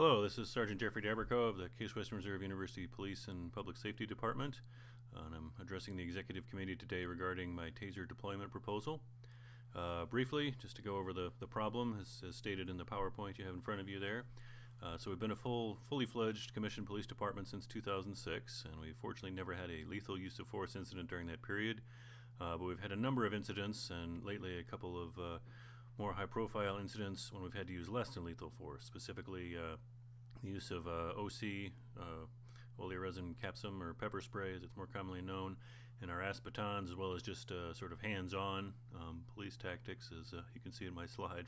Hello, this is Sergeant Jeffrey Daberco of the Case Western Reserve University Police and Public Safety Department, and I'm addressing the Executive Committee today regarding my Taser deployment proposal. Briefly, just to go over the problem, as stated in the PowerPoint you have in front of you there. So we've been a fully fledged commissioned police department since 2006, and we fortunately never had a lethal use of force incident during that period. But we've had a number of incidents, and lately a couple of more high-profile incidents when we've had to use less than lethal force, specifically the use of OC, oleoresin capsum, or pepper spray, as it's more commonly known, and our ASP batons, as well as just sort of hands-on police tactics, as you can see in my slide.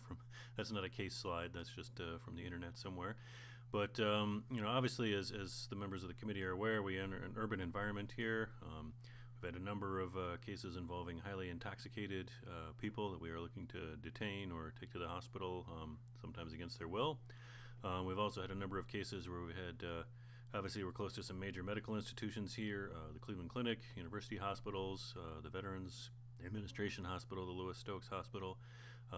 That's not a case slide, that's just from the internet somewhere. But obviously, as the members of the committee are aware, we enter an urban environment here. We've had a number of cases involving highly intoxicated people that we are looking to detain or take to the hospital, sometimes against their will. We've also had a number of cases where we had, obviously we're close to some major medical institutions here, the Cleveland Clinic, university hospitals, the Veterans Administration Hospital, the Lewis Stokes Hospital.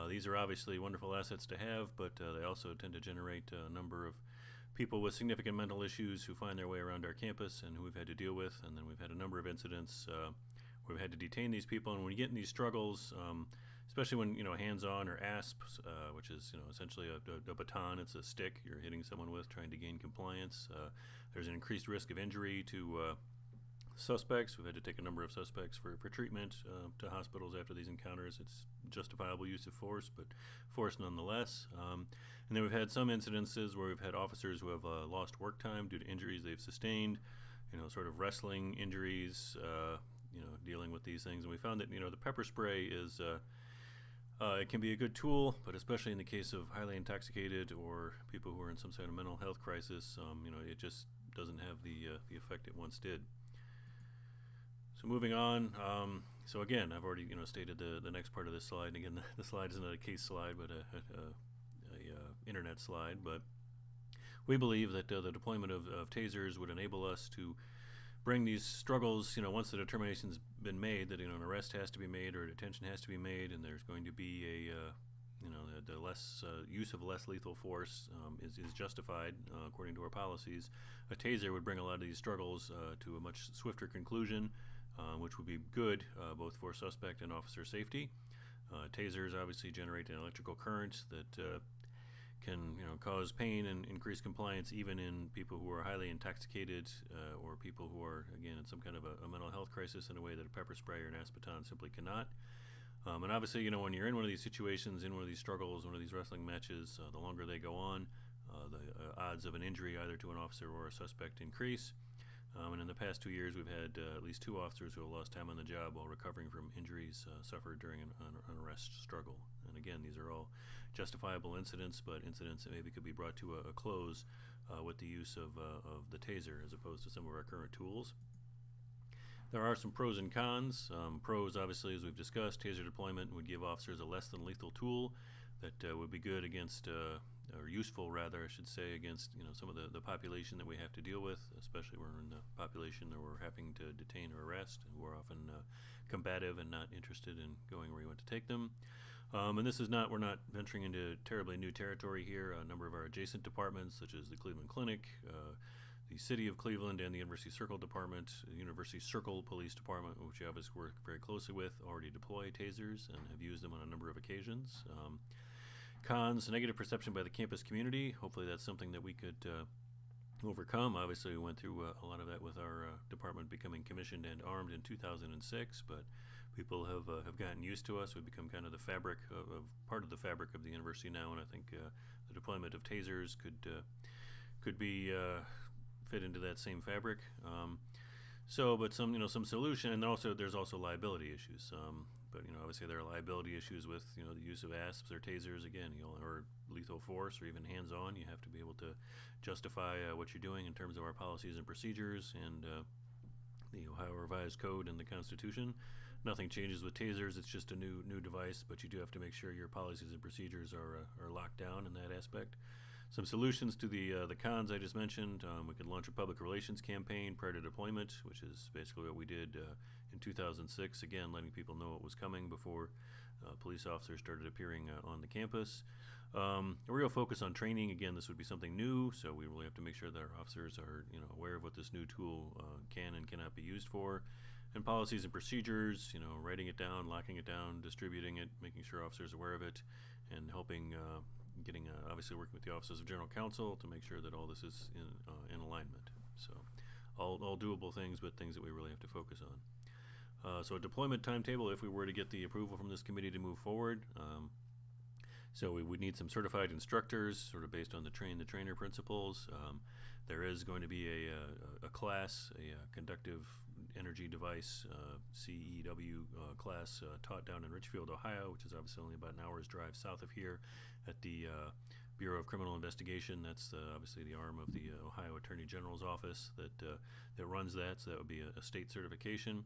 These are obviously wonderful assets to have, but they also tend to generate a number of people with significant mental issues who find their way around our campus and who we've had to deal with. And then we've had a number of incidents where we've had to detain these people. And when you get in these struggles, especially when, hands-on or ASPs, which is, essentially a baton, it's a stick you're hitting someone with trying to gain compliance. There's an increased risk of injury to suspects. We've had to take a number of suspects for treatment to hospitals after these encounters. It's justifiable use of force, but force nonetheless. And then we've had some incidences where we've had officers who have lost work time due to injuries they've sustained, sort of wrestling injuries, dealing with these things. And we found that, the pepper spray is, it can be a good tool, but especially in the case of highly intoxicated or people who are in some sort of mental health crisis, it just doesn't have the effect it once did. So moving on, so again, I've already stated the next part of this slide. And again, the slide is not a case slide, but a internet slide. But we believe that the deployment of tasers would enable us to bring these struggles, once the determination's been made that an arrest has to be made or a detention has to be made, and there's going to be the less use of less lethal force is justified according to our policies. A taser would bring a lot of these struggles to a much swifter conclusion, which would be good both for suspect and officer safety. Tasers obviously generate an electrical current that can cause pain and increase compliance even in people who are highly intoxicated or people who are, again, in some kind of a mental health crisis in a way that a pepper spray or an ASP baton simply cannot. And obviously, when you're in one of these situations, in one of these struggles, one of these wrestling matches, the longer they go on, the odds of an injury either to an officer or a suspect increase. And in the past 2 years, we've had at least 2 officers who have lost time on the job while recovering from injuries suffered during an arrest struggle. And again, these are all justifiable incidents, but incidents that maybe could be brought to a close with the use of the taser as opposed to some of our current tools. There are some pros and cons. Pros, obviously, as we've discussed, taser deployment would give officers a less than lethal tool that would be good against, or useful rather, I should say, against some of the population that we have to deal with, especially when we're in the population that we're having to detain or arrest, and who are often combative and not interested in going where we want to take them. And this is we're not venturing into terribly new territory here. A number of our adjacent departments, such as the Cleveland Clinic, the City of Cleveland, and the University Circle Department, the University Circle Police Department, which we obviously work very closely with, already deploy tasers and have used them on a number of occasions. Cons, negative perception by the campus community. Hopefully that's something that we could overcome. Obviously we went through a lot of that with our department becoming commissioned and armed in 2006, but people have gotten used to us. We've become kind of the fabric of part of the fabric of the university now, and I think the deployment of tasers could be fit into that same fabric. But some solution, and also there's also liability issues. But obviously there are liability issues with the use of ASPs or tasers, again, or lethal force or even hands-on. You have to be able to justify what you're doing in terms of our policies and procedures and the Ohio Revised Code and the Constitution. Nothing changes with tasers. It's just a new device, but you do have to make sure your policies and procedures are locked down in that aspect. Some solutions to the cons I just mentioned. We could launch a public relations campaign prior to deployment, which is basically what we did in 2006, again, letting people know what was coming before police officers started appearing on the campus. A real focus on training. Again, this would be something new, so we really have to make sure that our officers are aware of what this new tool can and cannot be used for. And policies and procedures, writing it down, locking it down, distributing it, making sure officers are aware of it, and helping obviously working with the Offices of General Counsel to make sure that all this is in alignment. So all doable things, but things that we really have to focus on. So a deployment timetable, if we were to get the approval from this committee to move forward. So we would need some certified instructors, sort of based on the train-the-trainer principles. There is going to be a class, a conductive energy device, CEW class taught down in Richfield, Ohio, which is obviously only about an hour's drive south of here at the Bureau of Criminal Investigation. That's obviously the arm of the Ohio Attorney General's office that runs that, so that would be a state certification.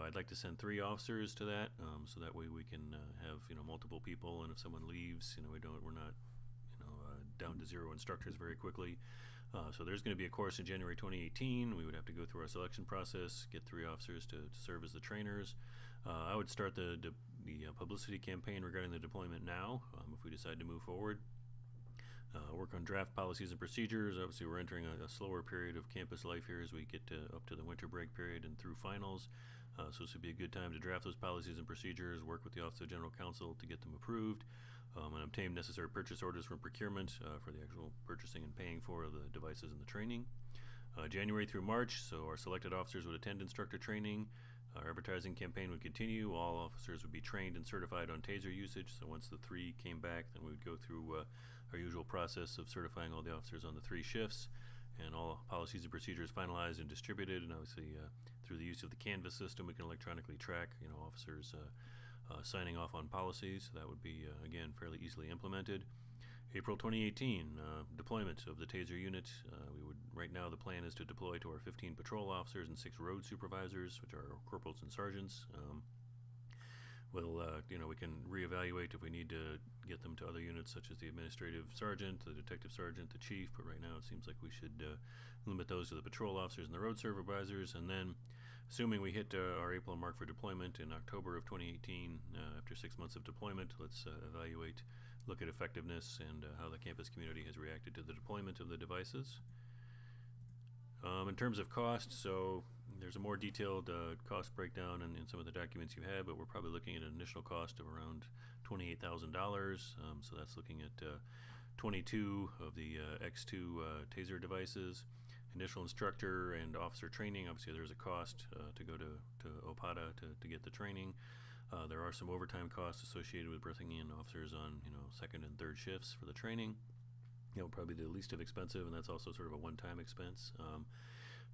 I'd like to send 3 officers to that, so that way we can have multiple people, and if someone leaves, we're not down to 0 instructors very quickly. So there's going to be a course in January 2018. We would have to go through our selection process, get 3 officers to serve as the trainers. I would start the publicity campaign regarding the deployment now, if we decide to move forward. Work on draft policies and procedures. Obviously, we're entering a slower period of campus life here as we get up to the winter break period and through finals. So this would be a good time to draft those policies and procedures, work with the Office of General Counsel to get them approved, and obtain necessary purchase orders from procurement for the actual purchasing and paying for the devices and the training. January through March, so our selected officers would attend instructor training. Our advertising campaign would continue. All officers would be trained and certified on Taser usage. So once the 3 came back, then we would go through our usual process of certifying all the officers on the 3 shifts, and all policies and procedures finalized and distributed. And obviously, through the use of the Canvas system, we can electronically track officers signing off on policies. So that would be again fairly easily implemented. April 2018, deployment of the Taser unit. Right now the plan is to deploy to our 15 patrol officers and 6 road supervisors, which are corporals and sergeants. We can reevaluate if we need to get them to other units such as the administrative sergeant, the detective sergeant, the chief, but right now it seems like we should limit those to the patrol officers and the road supervisors. And then, assuming we hit our April mark for deployment in October of 2018, after 6 months of deployment, let's evaluate, look at effectiveness and how the campus community has reacted to the deployment of the devices. In terms of cost, so there's a more detailed cost breakdown in some of the documents you have, but we're probably looking at an initial cost of around $28,000. So that's looking at 22 of the X2 Taser devices. Initial instructor and officer training, obviously there's a cost to go to OPATA to get the training. There are some overtime costs associated with bringing in officers on second and third shifts for the training. Probably the least of expensive, and that's also sort of a one-time expense.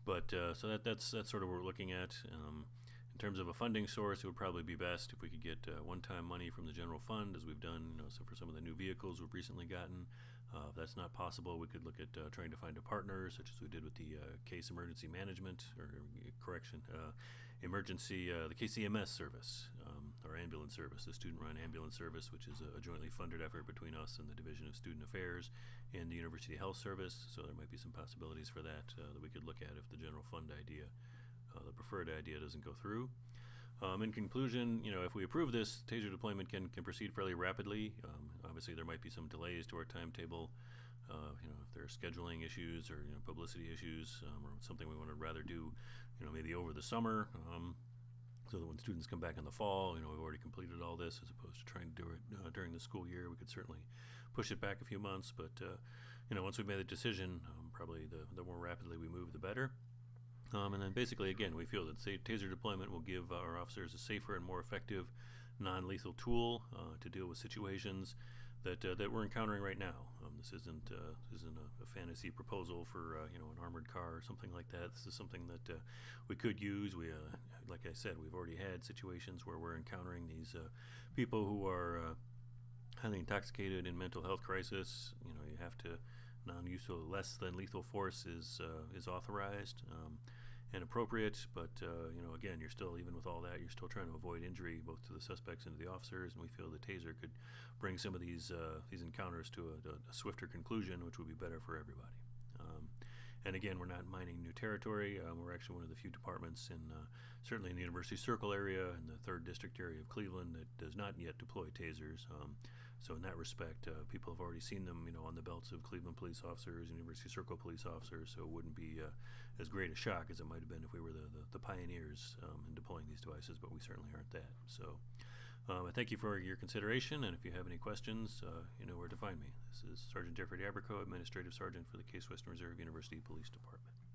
So that's sort of what we're looking at. In terms of a funding source, it would probably be best if we could get one-time money from the general fund, as we've done so for some of the new vehicles we've recently gotten. If that's not possible, we could look at trying to find a partner, such as we did with the case emergency management, the KCMS service, or ambulance service, the student-run ambulance service, which is a jointly funded effort between us and the Division of Student Affairs and the University Health Service. So there might be some possibilities for that that we could look at if the general fund idea, the preferred idea, doesn't go through. In conclusion, if we approve this, Taser deployment can proceed fairly rapidly. Obviously, there might be some delays to our timetable. If there are scheduling issues or publicity issues, or something we would rather do, maybe over the summer, so that when students come back in the fall, we've already completed all this, as opposed to trying to do it during the school year. We could certainly push it back a few months, but once we've made the decision, probably the more rapidly we move, the better. And then basically, again, we feel that Taser deployment will give our officers a safer and more effective non-lethal tool to deal with situations that we're encountering right now. This isn't a fantasy proposal for an armored car or something like that. This is something that we could use. Like I said, we've already had situations where we're encountering these people who are highly intoxicated in mental health crisis. You have to non-use of less than lethal force is authorized and appropriate, but again, you're still, even with all that, you're still trying to avoid injury both to the suspects and to the officers, and we feel the Taser could bring some of these encounters to a swifter conclusion, which would be better for everybody. And again, we're not mining new territory. We're actually one of the few departments certainly in the University Circle area and the 3rd District area of Cleveland that does not yet deploy Tasers. So in that respect, people have already seen them, on the belts of Cleveland police officers, University Circle police officers. So it wouldn't be as great a shock as it might have been if we were the pioneers in deploying these devices, but we certainly aren't that. So I thank you for your consideration, and if you have any questions, you know where to find me. This is Sergeant Jeffrey Dabrico, Administrative Sergeant for the Case Western Reserve University Police Department.